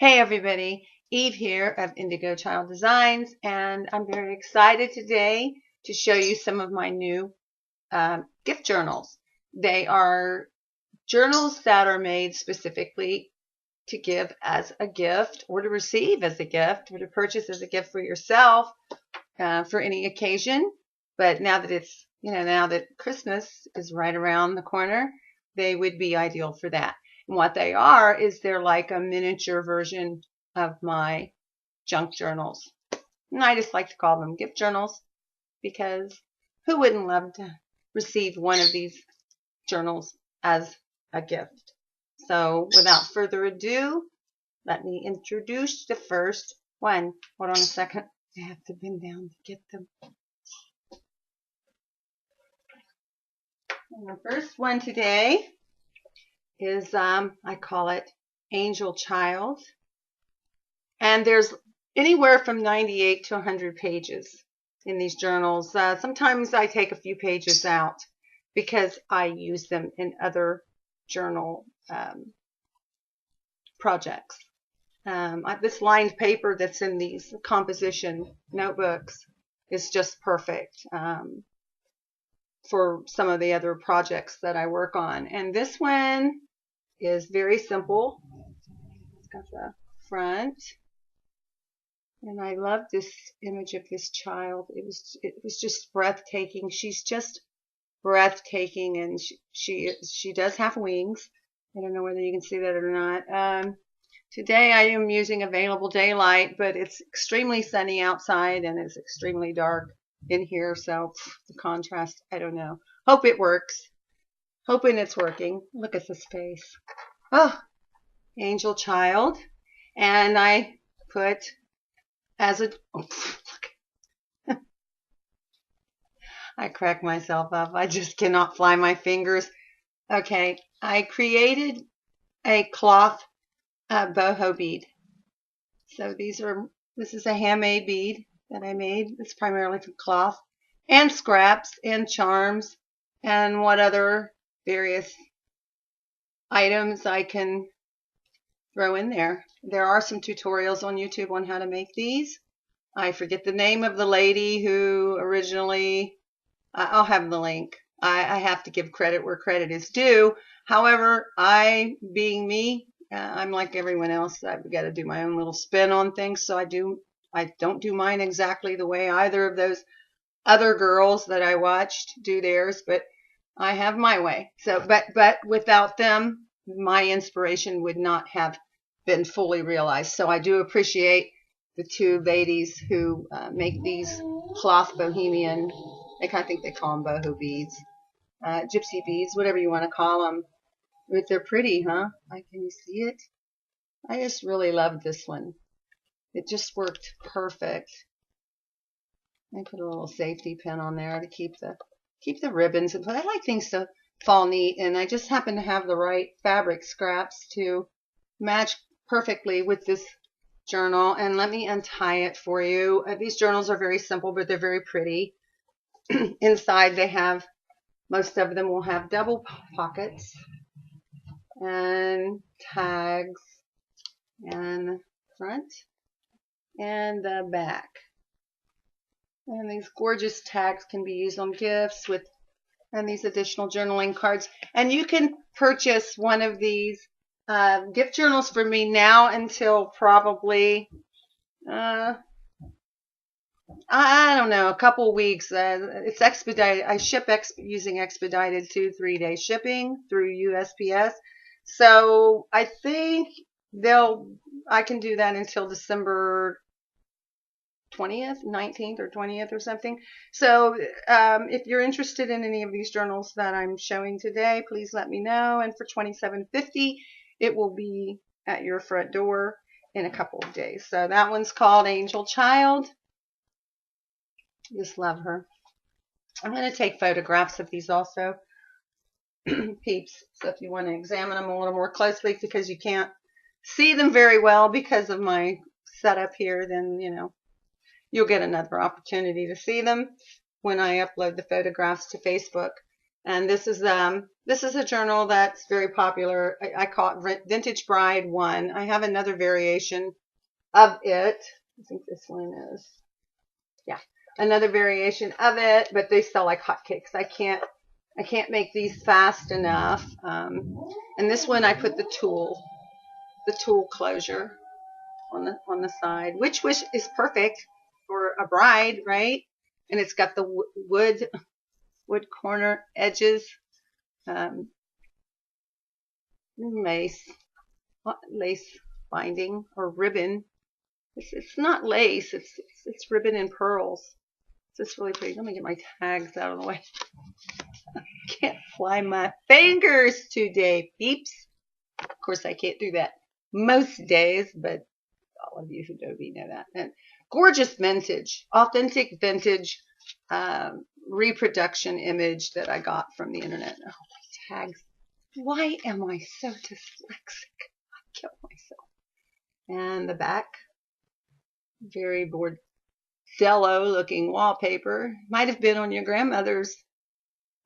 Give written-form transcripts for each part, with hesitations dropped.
Hey everybody, Eve here of Indigo Child Designs, and I'm very excited today to show you some of my new gift journals. They are journals that are made specifically to give as a gift, or to receive as a gift, or to purchase as a gift for yourself for any occasion. But now that now that Christmas is right around the corner, they would be ideal for that. And what they are is they're like a miniature version of my junk journals. And I just like to call them gift journals because who wouldn't love to receive one of these journals as a gift? So without further ado, let me introduce the first one. Hold on a second. I have to bend down to get them. And the first one today is, I call it Angel Child. And there's anywhere from 98 to 100 pages in these journals. Sometimes I take a few pages out because I use them in other journal projects. This lined paper that's in these composition notebooks is just perfect for some of the other projects that I work on. And this one is very simple. It's got the front. And I love this image of this child. It was just breathtaking. She's just breathtaking, and she does have wings. I don't know whether you can see that or not. Today I am using available daylight, but it's extremely sunny outside and it's extremely dark in here, so the contrast, I don't know. Hope it works. Hoping it's working. Look at this face. Oh, Angel Child. And I put as a, look. I crack myself up. I just cannot fly my fingers. Okay, I created a cloth BOHO bead. So this is a handmade bead that I made. It's primarily from cloth and scraps and charms and what other various items I can throw in there. There are some tutorials on YouTube on how to make these. I forget the name of the lady who originally, I'll have the link. I have to give credit where credit is due. However, being me, I'm like everyone else. I've got to do my own little spin on things. So I don't do mine exactly the way either of those other girls that I watched do theirs, but I have my way. So, but without them, my inspiration would not have been fully realized. So I do appreciate the two ladies who make these cloth bohemian, I think they call them boho beads, gypsy beads, whatever you want to call them. But they're pretty, huh? Can you see it? I just really love this one. It just worked perfect. I put a little safety pin on there to keep the ribbons. I like things to fall neat, and I just happen to have the right fabric scraps to match perfectly with this journal. And let me untie it for you. These journals are very simple, but they're very pretty. Inside they have, most of them will have double pockets and tags and front and the back. And these gorgeous tags can be used on gifts and these additional journaling cards. And you can purchase one of these gift journals for me now until probably, I don't know, a couple weeks. It's expedited. I ship using expedited 2-3 day shipping through USPS. So I think I can do that until December 20th, 19th or 20th or something. So if you're interested in any of these journals that I'm showing today, please let me know. And for $27.50, it will be at your front door in a couple of days. So that one's called Angel Child. Just love her. I'm going to take photographs of these also, peeps. So if you want to examine them a little more closely because you can't see them very well because of my setup here, then, you'll get another opportunity to see them when I upload the photographs to Facebook. And this is a journal that's very popular. I call it Vintage Bride 1. I have another variation of it. I think this one is, yeah, another variation of it, but they sell like hotcakes. I can't make these fast enough. And this one I put the tool closure on the side, which is perfect for a bride, right? And it's got the wood corner edges, um, lace binding or ribbon. It's not lace. It's ribbon and pearls. It's just really pretty. Let me get my tags out of the way. Can't fly my fingers today, peeps. Of course, I can't do that most days, but all of you who know me know that. And gorgeous vintage, authentic vintage reproduction image that I got from the internet. Oh, my tags. Why am I so dyslexic? I kill myself. And the back, very bordello looking wallpaper. Might have been on your grandmother's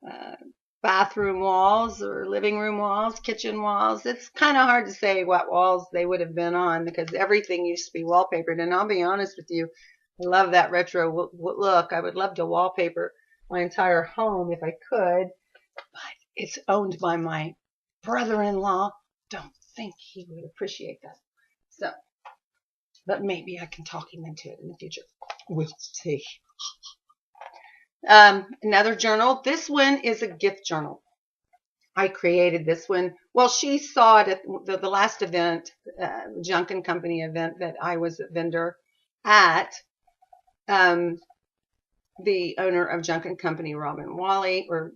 uh, bathroom walls or living room walls, kitchen walls. It's kind of hard to say what walls they would have been on because everything used to be wallpapered. And I'll be honest with you, I love that retro look. I would love to wallpaper my entire home if I could, but it's owned by my brother-in-law. Don't think he would appreciate that. So, but maybe I can talk him into it in the future. We'll see. Another journal. This one is a gift journal. I created this one. Well, she saw it at the last event, Junk and Company event that I was a vendor at. The owner of Junk and Company, Robin Wally, or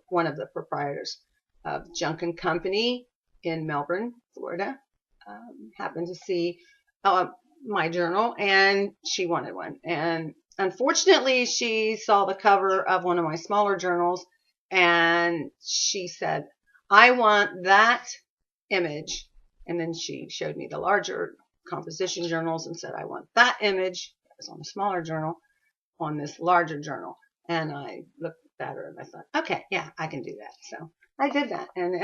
one of the proprietors of Junk and Company in Melbourne, Florida, happened to see my journal, and she wanted one. And unfortunately, she saw the cover of one of my smaller journals, and she said, I want that image. And then she showed me the larger composition journals and said, I want that image. That was on a smaller journal, on this larger journal. And I looked at her and I thought, okay, yeah, I can do that. So I did that. And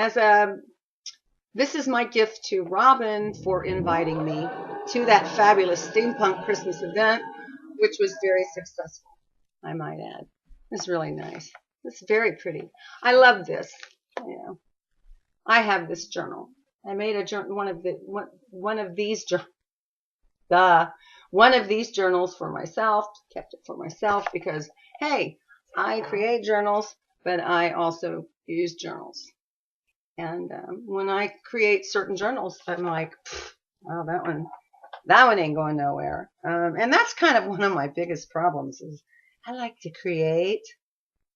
this is my gift to Robin for inviting me to that fabulous steampunk Christmas event, which was very successful, I might add. It's really nice. It's very pretty. I love this. You know, I have this journal. I made a journal, one of these journals for myself, kept it for myself because, hey, I create journals, but I also use journals. And when I create certain journals, I'm like, well, that one ain't going nowhere. And that's kind of one of my biggest problems is I like to create,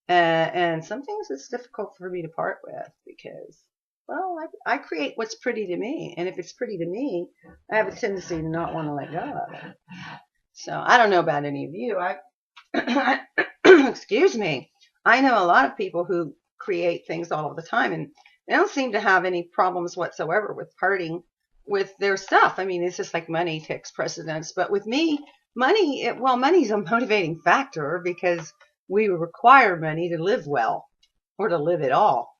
and some things it's difficult for me to part with because, well, I create what's pretty to me, and if it's pretty to me, I have a tendency to not want to let go of it. So I don't know about any of you. Excuse me. I know a lot of people who create things all of the time, and they don't seem to have any problems whatsoever with parting with their stuff. I mean, it's just like money takes precedence. But with me, money's a motivating factor because we require money to live well or to live at all.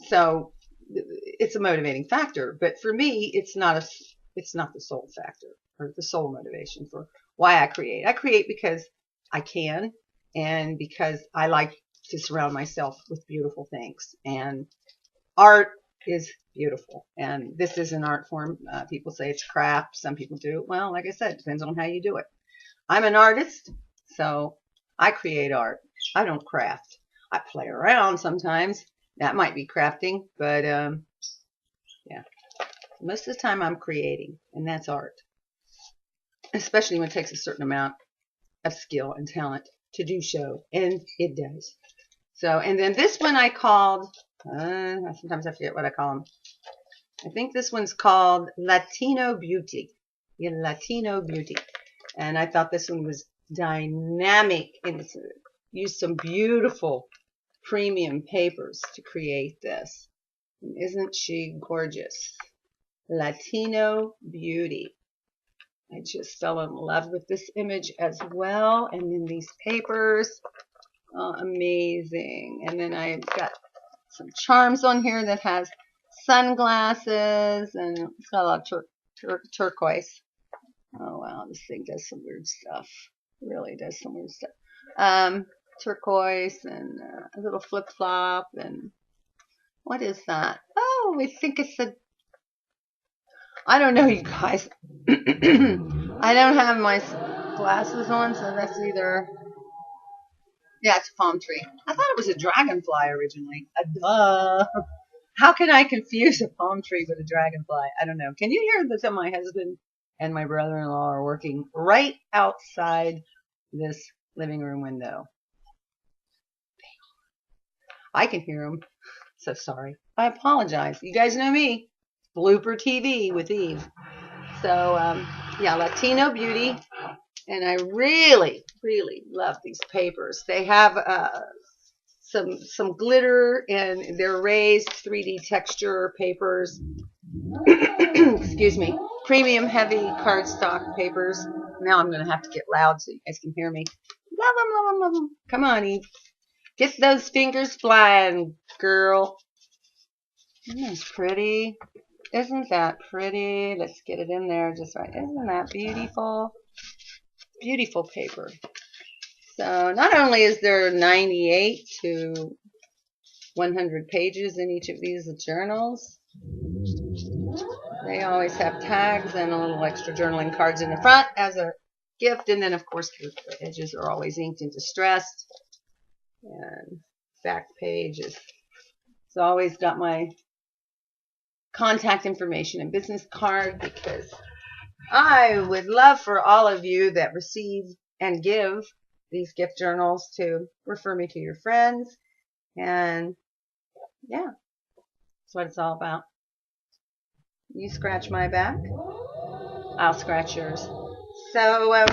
So it's a motivating factor. But for me, it's not the sole factor or the sole motivation for why I create. I create because I can and because I like to surround myself with beautiful things. And art is beautiful. And this is an art form. People say it's craft. Some people do it. Well, like I said, it depends on how you do it. I'm an artist, so I create art. I don't craft. I play around sometimes. That might be crafting, but yeah. Most of the time I'm creating, and that's art. Especially when it takes a certain amount of skill and talent to do so, and it does. So, and then this one I called, sometimes I forget what I call them. I think this one's called Latino Beauty. Yeah, Latino Beauty. And I thought this one was dynamic and used some beautiful premium papers to create this. And isn't she gorgeous? Latino Beauty. I just fell in love with this image as well. And then these papers. Oh, amazing. And then I've got some charms on here that has sunglasses, and it's got a lot of turquoise. Oh wow, this thing does some weird stuff. It really does some weird stuff. Turquoise and a little flip flop, and what is that? Oh, I think it's a. I don't know, you guys. I don't have my glasses on, so that's either. Yeah, it's a palm tree. I thought it was a dragonfly originally. Duh. How can I confuse a palm tree with a dragonfly? I don't know. Can you hear that my husband and my brother-in-law are working right outside this living room window? I can hear them. So sorry. I apologize. You guys know me. Blooper TV with Eve. So, yeah, Latino Beauty. And I really, really love these papers. They have some glitter, and they're raised 3D texture papers. Excuse me. Premium heavy cardstock papers. Now I'm going to have to get loud so you guys can hear me. Love them, love them, love them. Come on, Eve. Get those fingers flying, girl. Isn't that pretty? Isn't that pretty? Let's get it in there just right. Isn't that beautiful? Beautiful paper. So not only is there 98 to 100 pages in each of these journals, they always have tags and a little extra journaling cards in the front as a gift. And then, of course, the edges are always inked and distressed. And back page is it's always got my contact information and business card, because I would love for all of you that receive and give these gift journals to refer me to your friends. And yeah, that's what it's all about. You scratch my back, I'll scratch yours. So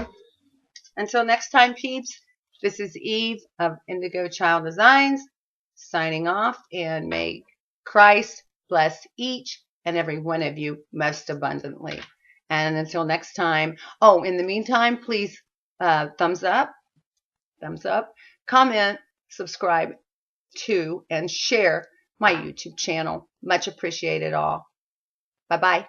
until next time, peeps, this is Eve of Indigo Child Designs signing off, and may Christ bless each and every one of you most abundantly. And until next time, oh, in the meantime, please thumbs up, comment, subscribe to, and share my YouTube channel. Much appreciated all. Bye-bye.